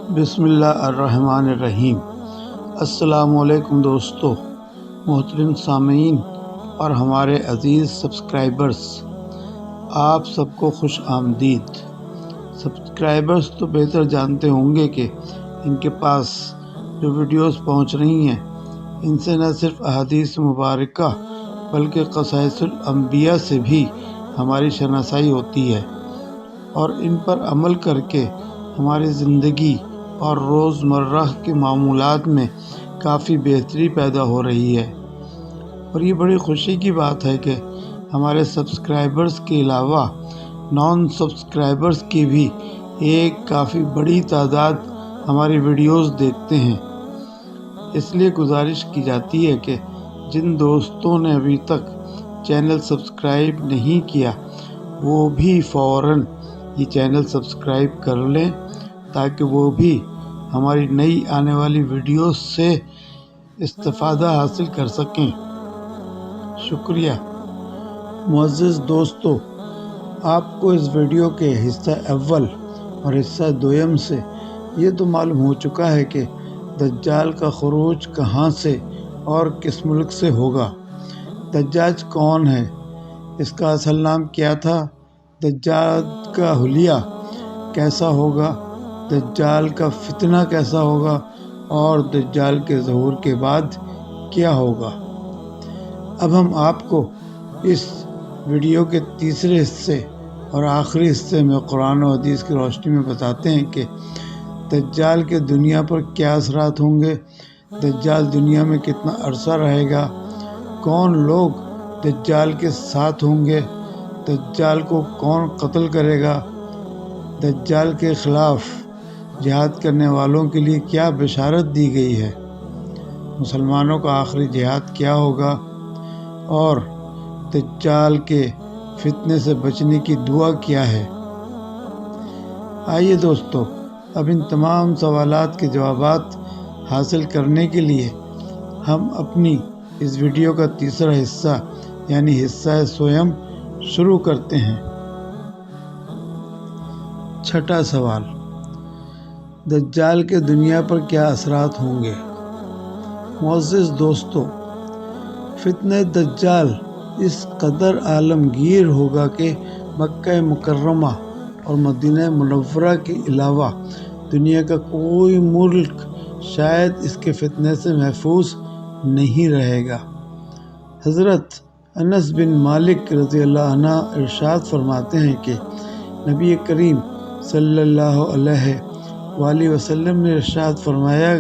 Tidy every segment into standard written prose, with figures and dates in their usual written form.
بسم اللہ الرحمن الرحیم۔ السلام علیکم دوستو، محترم سامعین اور ہمارے عزیز سبسکرائبرز، آپ سب کو خوش آمدید۔ سبسکرائبرز تو بہتر جانتے ہوں گے کہ ان کے پاس جو ویڈیوز پہنچ رہی ہیں ان سے نہ صرف احادیث مبارکہ بلکہ قصائص الانبیاء سے بھی ہماری شناسائی ہوتی ہے، اور ان پر عمل کر کے ہماری زندگی اور روزمرہ کے معمولات میں کافی بہتری پیدا ہو رہی ہے۔ اور یہ بڑی خوشی کی بات ہے کہ ہمارے سبسکرائبرز کے علاوہ نان سبسکرائبرز کی بھی ایک کافی بڑی تعداد ہماری ویڈیوز دیکھتے ہیں۔ اس لیے گزارش کی جاتی ہے کہ جن دوستوں نے ابھی تک چینل سبسکرائب نہیں کیا وہ بھی فوراً یہ چینل سبسکرائب کر لیں تاکہ وہ بھی ہماری نئی آنے والی ویڈیوز سے استفادہ حاصل کر سکیں۔ شکریہ۔ معزز دوستو، آپ کو اس ویڈیو کے حصہ اول اور حصہ دوم سے یہ تو معلوم ہو چکا ہے کہ دجال کا خروج کہاں سے اور کس ملک سے ہوگا، دجال کون ہے، اس کا اصل نام کیا تھا، دجال کا حلیہ کیسا ہوگا، دجال کا فتنہ کیسا ہوگا اور دجال کے ظہور کے بعد کیا ہوگا۔ اب ہم آپ کو اس ویڈیو کے تیسرے حصے اور آخری حصے میں قرآن و حدیث کی روشنی میں بتاتے ہیں کہ دجال کے دنیا پر کیا اثرات ہوں گے، دجال دنیا میں کتنا عرصہ رہے گا، کون لوگ دجال کے ساتھ ہوں گے، دجال کو کون قتل کرے گا، دجال کے خلاف جہاد کرنے والوں کے لیے کیا بشارت دی گئی ہے، مسلمانوں کا آخری جہاد کیا ہوگا، اور دجال کے فتنے سے بچنے کی دعا کیا ہے۔ آئیے دوستو، اب ان تمام سوالات کے جوابات حاصل کرنے کے لیے ہم اپنی اس ویڈیو کا تیسرا حصہ یعنی حصہ سوم شروع کرتے ہیں۔ چھٹا سوال، دجال کے دنیا پر کیا اثرات ہوں گے۔ معزز دوستو، فتنہ دجال اس قدر عالمگیر ہوگا کہ مکہ مکرمہ اور مدینہ منورہ کے علاوہ دنیا کا کوئی ملک شاید اس کے فتنے سے محفوظ نہیں رہے گا۔ حضرت انس بن مالک رضی اللہ عنہ ارشاد فرماتے ہیں کہ نبی کریم صلی اللہ علیہ وآلہ وسلم نے ارشاد فرمایا،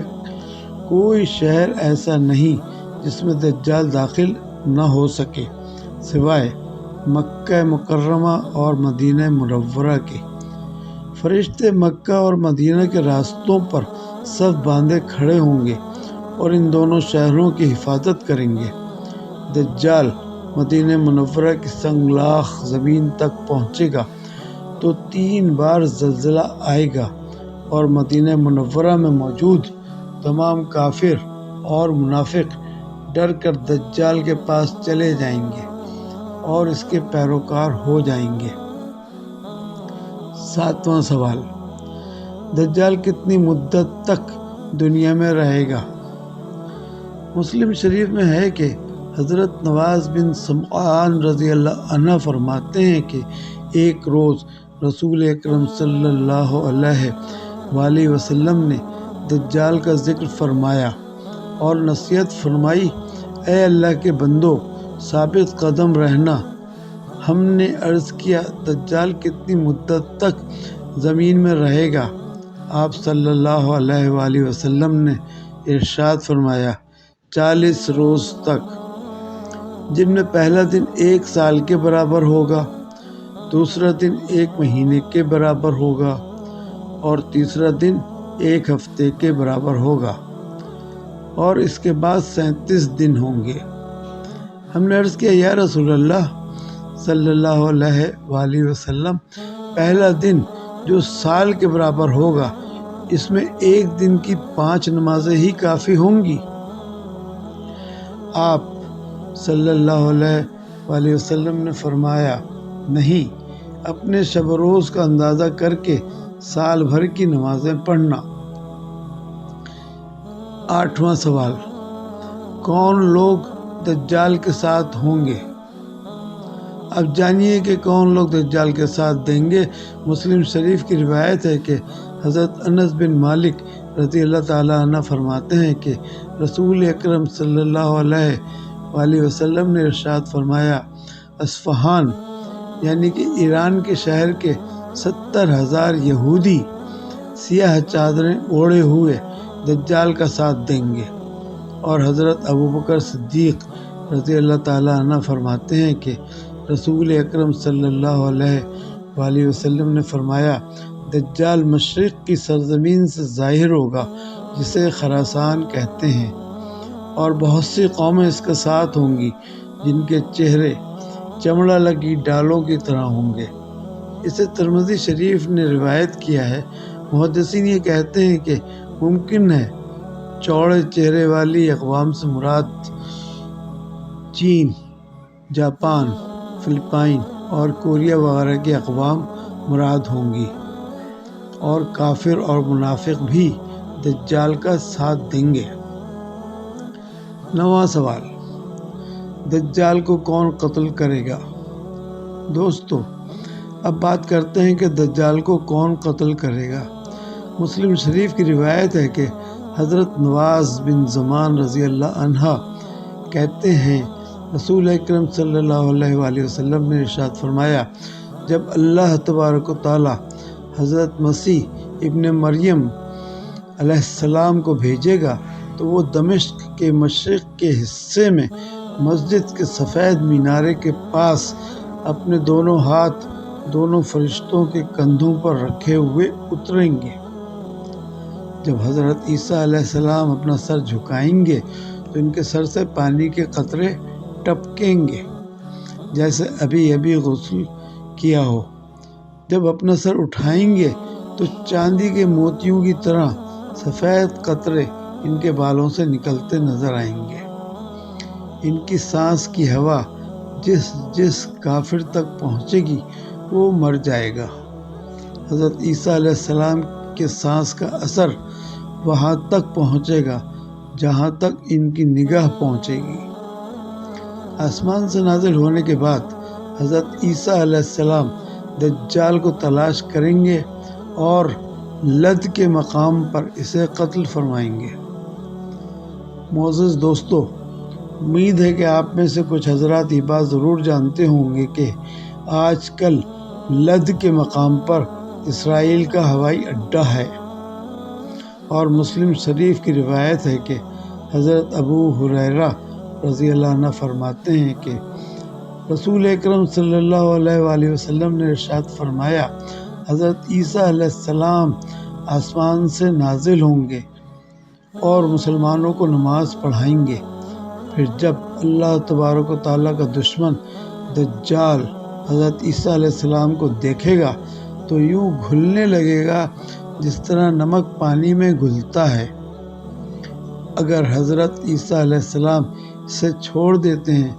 کوئی شہر ایسا نہیں جس میں دجال داخل نہ ہو سکے سوائے مکہ مکرمہ اور مدینہ منورہ کے۔ فرشتے مکہ اور مدینہ کے راستوں پر صف باندھے کھڑے ہوں گے اور ان دونوں شہروں کی حفاظت کریں گے۔ دجال مدینہ منورہ کی سنگلاخ زمین تک پہنچے گا تو 3 بار زلزلہ آئے گا اور مدینہ منورہ میں موجود تمام کافر اور منافق ڈر کر دجال کے پاس چلے جائیں گے اور اس کے پیروکار ہو جائیں گے۔ 7واں سوال، دجال کتنی مدت تک دنیا میں رہے گا۔ مسلم شریف میں ہے کہ حضرت نواز بن سمعان رضی اللہ عنہ فرماتے ہیں کہ ایک روز رسول اکرم صلی اللہ علیہ وآلہ وسلم نے دجال کا ذکر فرمایا اور نصیحت فرمائی، اے اللہ کے بندو، ثابت قدم رہنا۔ ہم نے عرض کیا، دجال کتنی مدت تک زمین میں رہے گا؟ آپ صلی اللہ علیہ وآلہ وسلم نے ارشاد فرمایا، 40 روز تک، جن میں پہلا دن 1 سال کے برابر ہوگا، دوسرا دن 1 مہینے کے برابر ہوگا اور تیسرا دن 1 ہفتے کے برابر ہوگا، اور اس کے بعد 37 دن ہوں گے۔ ہم نے عرض کیا، یا رسول اللہ صلی اللہ علیہ وآلہ وسلم، پہلا دن جو سال کے برابر ہوگا اس میں 1 دن کی 5 نمازیں ہی کافی ہوں گی؟ آپ صلی اللہ علیہ وآلہ وسلم نے فرمایا، نہیں، اپنے شب و روز کا اندازہ کر کے سال بھر کی نمازیں پڑھنا۔ 8واں سوال، کون لوگ دجال کے ساتھ ہوں گے؟ اب جانیے کہ کون لوگ دجال کے ساتھ دیں گے۔ مسلم شریف کی روایت ہے کہ حضرت انس بن مالک رضی اللہ تعالیٰ عنہ فرماتے ہیں کہ رسول اکرم صلی اللہ علیہ وآلہ وسلم نے ارشاد فرمایا، اصفہان یعنی کہ ایران کے شہر کے 70,000 یہودی سیاہ چادریں اوڑھے ہوئے دجال کا ساتھ دیں گے۔ اور حضرت ابوبکر صدیق رضی اللہ تعالیٰ عنہ فرماتے ہیں کہ رسول اکرم صلی اللہ علیہ وآلہ وسلم نے فرمایا، دجال مشرق کی سرزمین سے ظاہر ہوگا جسے خراسان کہتے ہیں، اور بہت سی قومیں اس کے ساتھ ہوں گی جن کے چہرے چمڑا لگی ڈالوں کی طرح ہوں گے۔ اسے ترمذی شریف نے روایت کیا ہے۔ محدثین یہ کہتے ہیں کہ ممکن ہے چوڑے چہرے والی اقوام سے مراد چین، جاپان، فلپائن اور کوریا وغیرہ کی اقوام مراد ہوں گی، اور کافر اور منافق بھی دجال کا ساتھ دیں گے۔ 9واں سوال، دجال کو کون قتل کرے گا؟ دوستو، اب بات کرتے ہیں کہ دجال کو کون قتل کرے گا۔ مسلم شریف کی روایت ہے کہ حضرت نواز بن زمان رضی اللہ عنہ کہتے ہیں، رسول اکرم صلی اللہ علیہ وآلہ وسلم نے ارشاد فرمایا، جب اللہ تبارک و تعالی حضرت مسیح ابن مریم علیہ السلام کو بھیجے گا تو وہ دمشق کے مشرق کے حصے میں مسجد کے سفید مینارے کے پاس اپنے دونوں ہاتھ دونوں فرشتوں کے کندھوں پر رکھے ہوئے اتریں گے۔ جب حضرت عیسیٰ علیہ السلام اپنا سر جھکائیں گے تو ان کے سر سے پانی کے قطرے ٹپکیں گے جیسے ابھی غسل کیا ہو۔ جب اپنا سر اٹھائیں گے تو چاندی کے موتیوں کی طرح سفید قطرے ان کے بالوں سے نکلتے نظر آئیں گے۔ ان کی سانس کی ہوا جس کافر تک پہنچے گی وہ مر جائے گا۔ حضرت عیسیٰ علیہ السلام کے سانس کا اثر وہاں تک پہنچے گا جہاں تک ان کی نگاہ پہنچے گی۔ آسمان سے نازل ہونے کے بعد حضرت عیسیٰ علیہ السلام دجال کو تلاش کریں گے اور لد کے مقام پر اسے قتل فرمائیں گے۔ معزز دوستو، امید ہے کہ آپ میں سے کچھ حضرات یہ بات ضرور جانتے ہوں گے کہ آج کل لد کے مقام پر اسرائیل کا ہوائی اڈہ ہے، اور مسلم شریف کی روایت ہے کہ حضرت ابو ہریرہ رضی اللہ عنہ فرماتے ہیں کہ رسول اکرم صلی اللہ علیہ وآلہ وسلم نے ارشاد فرمایا، حضرت عیسیٰ علیہ السلام آسمان سے نازل ہوں گے اور مسلمانوں کو نماز پڑھائیں گے۔ پھر جب اللہ تبارک و تعالیٰ کا دشمن دجال حضرت عیسیٰ علیہ السلام کو دیکھے گا تو یوں گھلنے لگے گا جس طرح نمک پانی میں گھلتا ہے۔ اگر حضرت عیسیٰ علیہ السلام اسے چھوڑ دیتے ہیں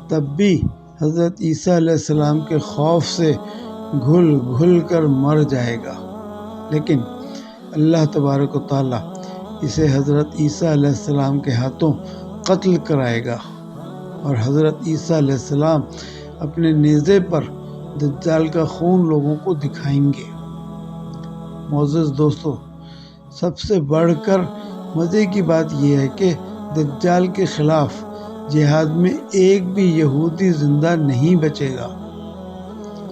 تب بھی حضرت عیسیٰ علیہ السلام کے خوف سے گھل گھل کر مر جائے گا، لیکن اللہ تبارک و تعالیٰ اسے حضرت عیسیٰ علیہ السلام کے ہاتھوں قتل کرائے گا، اور حضرت عیسیٰ علیہ السلام اپنے نیزے پر دجال کا خون لوگوں کو دکھائیں گے۔ معزز دوستو، سب سے بڑھ کر مزے کی بات یہ ہے کہ دجال کے خلاف جہاد میں ایک بھی یہودی زندہ نہیں بچے گا،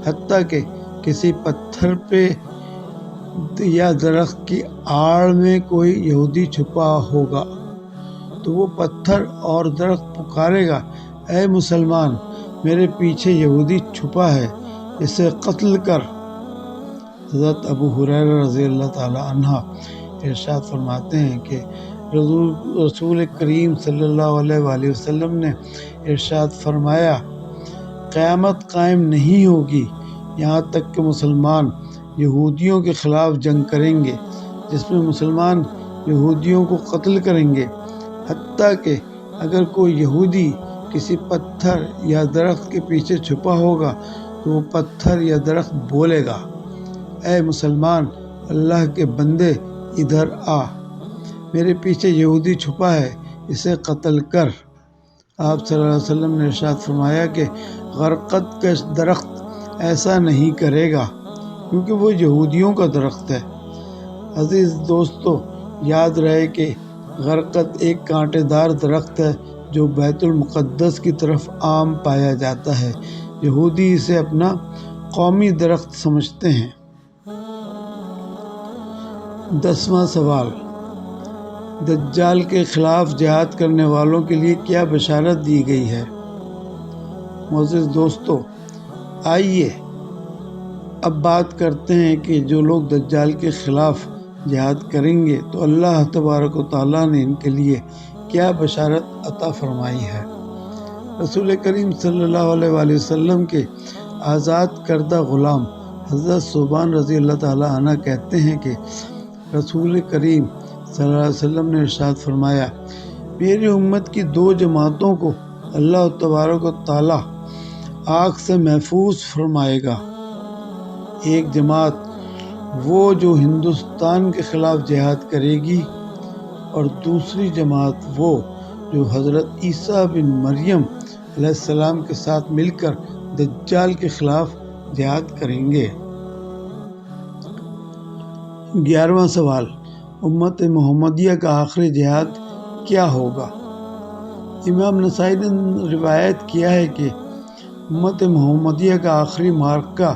حتیٰ کہ کسی پتھر پہ یا درخت کی آڑ میں کوئی یہودی چھپا ہوگا تو وہ پتھر اور درخت پکارے گا، اے مسلمان، میرے پیچھے یہودی چھپا ہے، اسے قتل کر۔ حضرت ابو ہریرہ رضی اللہ تعالی عنہ ارشاد فرماتے ہیں کہ رسول کریم صلی اللہ علیہ وآلہ وسلم نے ارشاد فرمایا، قیامت قائم نہیں ہوگی یہاں تک کہ مسلمان یہودیوں کے خلاف جنگ کریں گے، جس میں مسلمان یہودیوں کو قتل کریں گے، حتیٰ کہ اگر کوئی یہودی کسی پتھر یا درخت کے پیچھے چھپا ہوگا تو وہ پتھر یا درخت بولے گا، اے مسلمان، اللہ کے بندے ادھر آ۔ میرے پیچھے یہودی چھپا ہے، اسے قتل کر۔ آپ صلی اللہ علیہ وسلم نے ارشاد فرمایا کہ غرقد کا درخت ایسا نہیں کرے گا کیونکہ وہ یہودیوں کا درخت ہے۔ عزیز دوستو، یاد رہے کہ غرقد ایک کانٹے دار درخت ہے جو بیت المقدس کی طرف عام پایا جاتا ہے۔ یہودی اسے اپنا قومی درخت سمجھتے ہیں۔ 10واں سوال، دجال کے خلاف جہاد کرنے والوں کے لیے کیا بشارت دی گئی ہے؟ معزز دوستو، آئیے اب بات کرتے ہیں کہ جو لوگ دجال کے خلاف جہاد کریں گے تو اللہ تبارک و تعالیٰ نے ان کے لیے کیا بشارت عطا فرمائی ہے۔ رسول کریم صلی اللہ علیہ وآلہ وسلم کے آزاد کردہ غلام حضرت ثوبان رضی اللہ تعالیٰ عنہ کہتے ہیں کہ رسول کریم صلی اللہ علیہ وسلم نے ارشاد فرمایا، میری امت کی 2 جماعتوں کو اللہ تبارک و تعالیٰ آگ سے محفوظ فرمائے گا۔ ایک جماعت وہ جو ہندوستان کے خلاف جہاد کرے گی، اور دوسری جماعت وہ جو حضرت عیسیٰ بن مریم علیہ السلام کے ساتھ مل کر دجال کے خلاف جہاد کریں گے۔ 11واں سوال، امت محمدیہ کا آخری جہاد کیا ہوگا؟ امام نسائی نے روایت کیا ہے کہ امت محمدیہ کا آخری معرکہ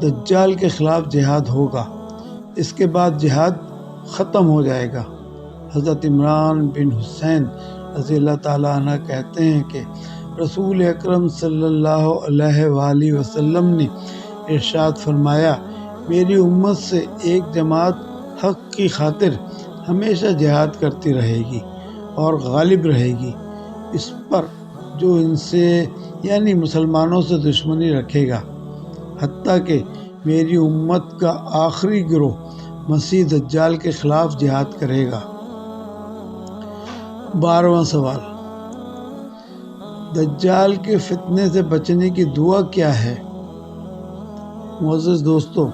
دجال کے خلاف جہاد ہوگا، اس کے بعد جہاد ختم ہو جائے گا۔ حضرت عمران بن حسین رضی اللہ تعالیٰ عنہ کہتے ہیں کہ رسول اکرم صلی اللہ علیہ وآلہ وسلم نے ارشاد فرمایا، میری امت سے ایک جماعت حق کی خاطر ہمیشہ جہاد کرتی رہے گی اور غالب رہے گی اس پر جو ان سے یعنی مسلمانوں سے دشمنی رکھے گا، حتیٰ کہ میری امت کا آخری گروہ مسیح دجال کے خلاف جہاد کرے گا۔ 12واں سوال، دجال کے فتنے سے بچنے کی دعا کیا ہے؟ معزز دوستو،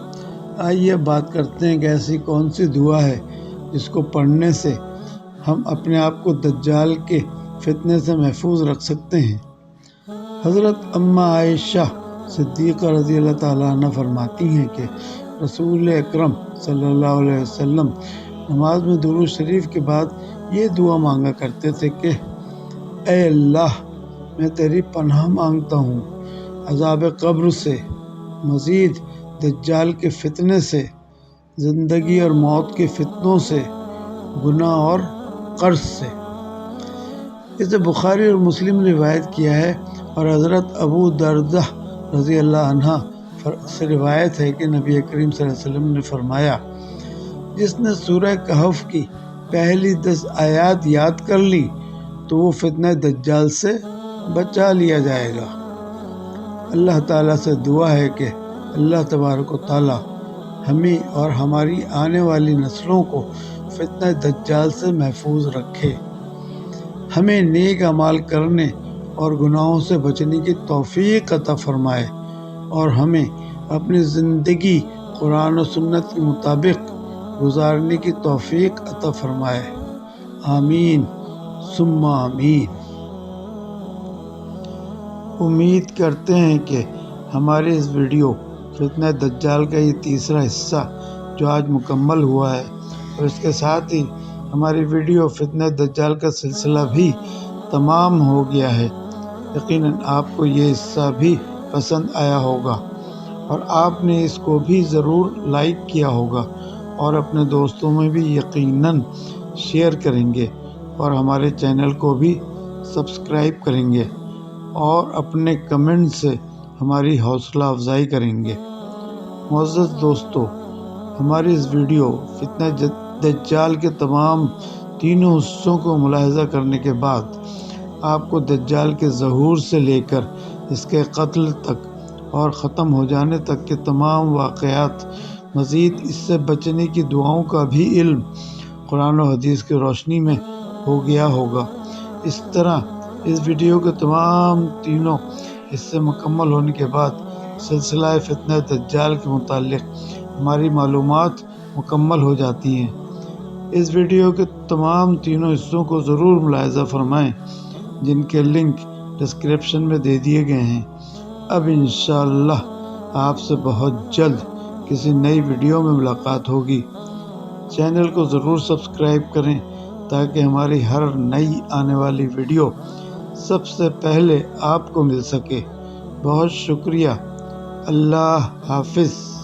آئیے بات کرتے ہیں کہ ایسی کون سی دعا ہے جس کو پڑھنے سے ہم اپنے آپ کو دجال کے فتنے سے محفوظ رکھ سکتے ہیں۔ حضرت اماں عائشہ صدیقہ رضی اللہ تعالیٰ عنہ فرماتی ہیں کہ رسول اکرم صلی اللہ علیہ وسلم نماز میں درود شریف کے بعد یہ دعا مانگا کرتے تھے کہ اے اللہ، میں تیری پناہ مانگتا ہوں عذاب قبر سے، مزید دجال کے فتنے سے، زندگی اور موت کے فتنوں سے، گناہ اور قرض سے۔ اسے بخاری اور مسلم نے روایت کیا ہے، اور حضرت ابو دردہ رضی اللہ عنہ سے روایت ہے کہ نبی کریم صلی اللہ علیہ وسلم نے فرمایا، جس نے سورہ کہف کی پہلی 10 آیات یاد کر لی تو وہ فتنہ دجال سے بچا لیا جائے گا۔ اللہ تعالیٰ سے دعا ہے کہ اللہ تبارک و تعالیٰ ہمیں اور ہماری آنے والی نسلوں کو فتنہ دجال سے محفوظ رکھے، ہمیں نیک اعمال کرنے اور گناہوں سے بچنے کی توفیق عطا فرمائے، اور ہمیں اپنی زندگی قرآن و سنت کے مطابق گزارنے کی توفیق عطا فرمائے، آمین ثم آمین۔ امید کرتے ہیں کہ ہماری اس ویڈیو فتنہ دجال کا یہ تیسرا حصہ جو آج مکمل ہوا ہے، اور اس کے ساتھ ہی ہماری ویڈیو فتنہ دجال کا سلسلہ بھی تمام ہو گیا ہے، یقیناً آپ کو یہ حصہ بھی پسند آیا ہوگا اور آپ نے اس کو بھی ضرور لائک کیا ہوگا اور اپنے دوستوں میں بھی یقیناً شیئر کریں گے، اور ہمارے چینل کو بھی سبسکرائب کریں گے اور اپنے کمنٹ سے ہماری حوصلہ افزائی کریں گے۔ معزز دوستو، ہماری اس ویڈیو فتنہ دجال کے تمام تینوں حصوں کو ملاحظہ کرنے کے بعد آپ کو دجال کے ظہور سے لے کر اس کے قتل تک اور ختم ہو جانے تک کے تمام واقعات، مزید اس سے بچنے کی دعاؤں کا بھی علم قرآن و حدیث کی روشنی میں ہو گیا ہوگا۔ اس طرح اس ویڈیو کے تمام تینوں حصے مکمل ہونے کے بعد سلسلہ فتنہ دجال کے متعلق ہماری معلومات مکمل ہو جاتی ہیں۔ اس ویڈیو کے تمام تینوں حصوں کو ضرور ملاحظہ فرمائیں، جن کے لنک ڈسکرپشن میں دے دیے گئے ہیں۔ اب انشاءاللہ آپ سے بہت جلد کسی نئی ویڈیو میں ملاقات ہوگی۔ چینل کو ضرور سبسکرائب کریں تاکہ ہماری ہر نئی آنے والی ویڈیو سب سے پہلے آپ کو مل سکے۔ بہت شکریہ۔ اللہ حافظ۔